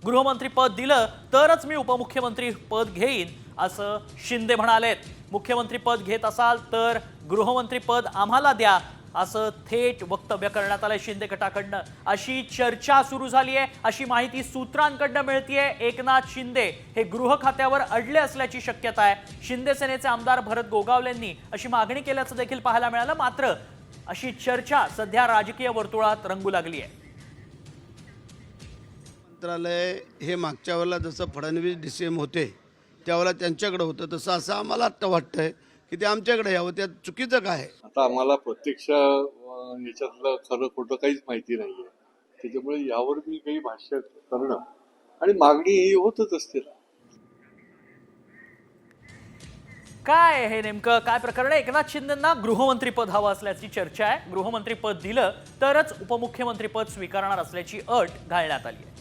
गृहमंत्री पद दिलं तरच मी उपमुख्यमंत्री पद घेईन असं शिंदे म्हणालेत। मुख्यमंत्री पद घेत असाल तर गृहमंत्री पद आम्हाला द्या असं थेट वक्तव्य करण्यात आलंय शिंदे गटाकडनं। अशी चर्चा सुरू झाली आहे, अशी माहिती सूत्रांकडनं मिळतीये। एकनाथ शिंदे हे गृह खात्यावर अडले असल्याची शक्यता आहे। शिंदे सेनेचे आमदार भरत गोगावलेंनी अशी मागणी केल्याचं देखील पाहायला मिळालं, मात्र अशी चर्चा सध्या राजकीय वर्तुळात रंगू लागली आहे। मंत्रालय हे मागच्या वेळेला जसं फडणवीस DCM होते त्यावेळेला त्यांच्याकडे होतं, तसं असं आम्हाला आता वाटतंय की ते आमच्याकडे यावं। त्यात चुकीचं काय आहे? आता आम्हाला प्रत्यक्ष याच्यातलं खरं खोटं काहीच माहिती नाहीये, त्याच्यामुळे यावर मी काही भाष्य करणं आणि मागणी ही होतच असते। काय हे नेमकं काय प्रकरण आहे? एकनाथ शिंदेंना गृहमंत्री पद हवं असल्याची चर्चा आहे। गृहमंत्री पद दिलं तरच उपमुख्यमंत्री पद स्वीकारणार असल्याची अट घालण्यात आली आहे।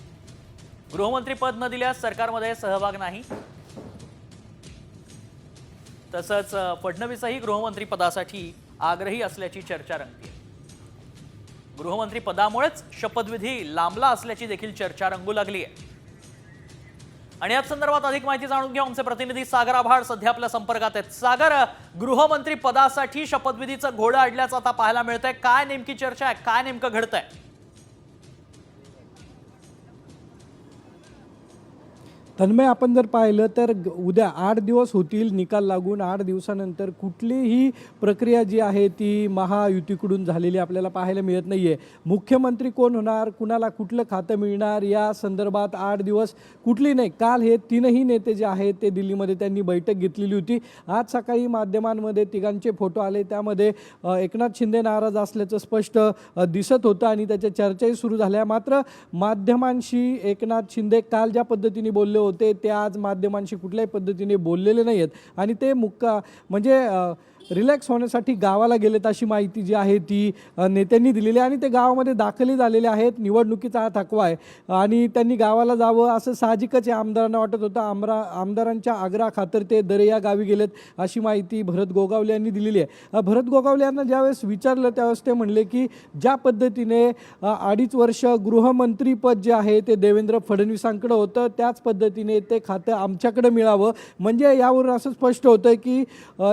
गृहमंत्री पद न दिल्यास सरकारमध्ये सहभाग नाही, तसंच फडणवीसही गृहमंत्री पदासाठी आग्रही असल्याची चर्चा रंगते। गृहमंत्री पदामुळेच शपथविधी लांबला असल्याची देखील चर्चा रंगू लागली आहे। आणि याच संदर्भात अधिक माहिती जाणून घेऊ आमचे प्रतिनिधी सागर आभाळ सध्या आपल्या संपर्कात आहेत। सागर, गृहमंत्री पदासाठी शपथविधीचं घोडं अडल्याचं आता पाहायला मिळतंय, काय नेमकी चर्चा आहे, काय नेमकं घडतंय? तन्मय, आपण जर पाहिलं तर उद्या 8 दिवस होतील निकाल लागून। 8 दिवसानंतर कुठलीही प्रक्रिया जी आहे ती महायुतीकडून झालेली आपल्याला पाहायला मिळत नाहीये। मुख्यमंत्री कोण होणार, कुणाला कुठलं खातं मिळणार या संदर्भात 8 दिवस कुठली नाही। काल हे तीनही नेते जे आहेत ते दिल्लीमध्ये त्यांनी बैठक घेतलेली होती। आज सकाळी माध्यमांमध्ये तिघांचे फोटो आले, त्यामध्ये एकनाथ शिंदे नाराज असल्याचं स्पष्ट दिसत होतं आणि त्याच्या चर्चाही सुरू झाल्या। मात्र माध्यमांशी एकनाथ शिंदे काल ज्या पद्धतीने बोलले होते ते आज माध्यमांशी कुठल्याही पद्धतीने बोललेले नाही आहेत आणि ते म्हणजे रिलॅक्स होण्यासाठी गावाला गेलेत अशी माहिती जी आहे ती नेत्यांनी दिलेली आहे आणि ते गावामध्ये दाखलही झालेले आहेत। निवडणुकीचा हा थकवा आहे आणि त्यांनी गावाला जावं असं साहजिकच या आमदारांना वाटत होतं। आमदारांच्या आग्रहाखातर ते दरे या गावी गेलेत अशी माहिती भरत गोगावले यांनी दिलेली आहे। भरत गोगावले यांना ज्यावेळेस विचारलं त्यावेळेस ते म्हणले की ज्या पद्धतीने 2.5 वर्ष गृहमंत्रीपद जे आहे ते देवेंद्र फडणवीसांकडे होतं त्याच पद्धतीने ते खातं आमच्याकडे मिळावं। म्हणजे यावरून असं स्पष्ट होतं की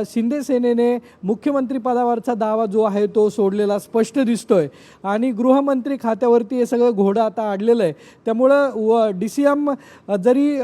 शिंदे सेनेने मुख्यमंत्री पदावरचा दावा जो आहे तो सोडलेला स्पष्ट दिसतोय आणि गृहमंत्री खात्यावरती हे सगळं घोडं आता अडलेलं आहे। त्यामुळं DCM जरी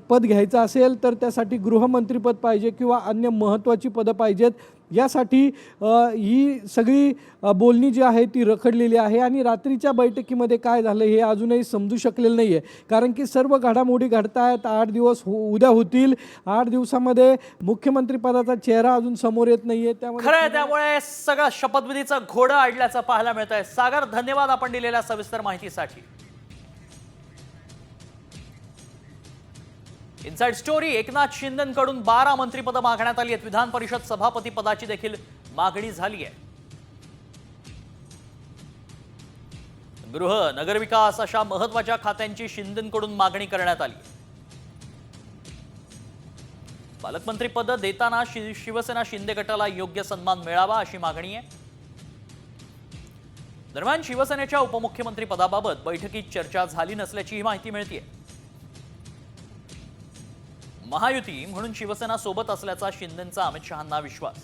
पद घ्यायचं असेल तर त्यासाठी गृहमंत्रीपद पाहिजे किंवा अन्य महत्त्वाची पदं पाहिजेत। यासाठी ही सगळी बोलणी जी आहे ती रखडलेली आहे आणि रात्रीच्या बैठकीमध्ये काय झालं हे अजूनही समजू शकलेलं नाही आहे, कारण की सर्व घडामोडी घडत आहेत। 8 दिवस उद्या होतील, 8 दिवसामध्ये मुख्यमंत्री पदाचा चेहरा अजून समोर येत नाहीये। त्यामुळे सगळं शपथविधीचं घोडं अडल्याचं पाहायला मिळत आहे। सागर, धन्यवाद आपण दिलेल्या सविस्तर माहितीसाठी। इनसाइड स्टोरी, एकनाथ शिंदेंकडून 12 मंत्रिपद मागण्यात आली आहेत। विधान परिषद सभापती पदाची देखील मागणी झाली आहे। गृह, नगरविकास अशा महत्त्वाच्या खात्यांची शिंदेंकडून मागणी करण्यात आली। पालकमंत्री पद देताना शिवसेना शिंदे गटाला योग्य सन्मान मिळावा अशी मागणी आहे। दरम्यान शिवसेनेच्या उपमुख्यमंत्री पदाबाबत बैठकीत चर्चा झाली नसल्याची माहिती मिळते। महायुती म्हणून शिवसेना सोबत असल्याचा शिंदेंचा अमित शहांना विश्वास।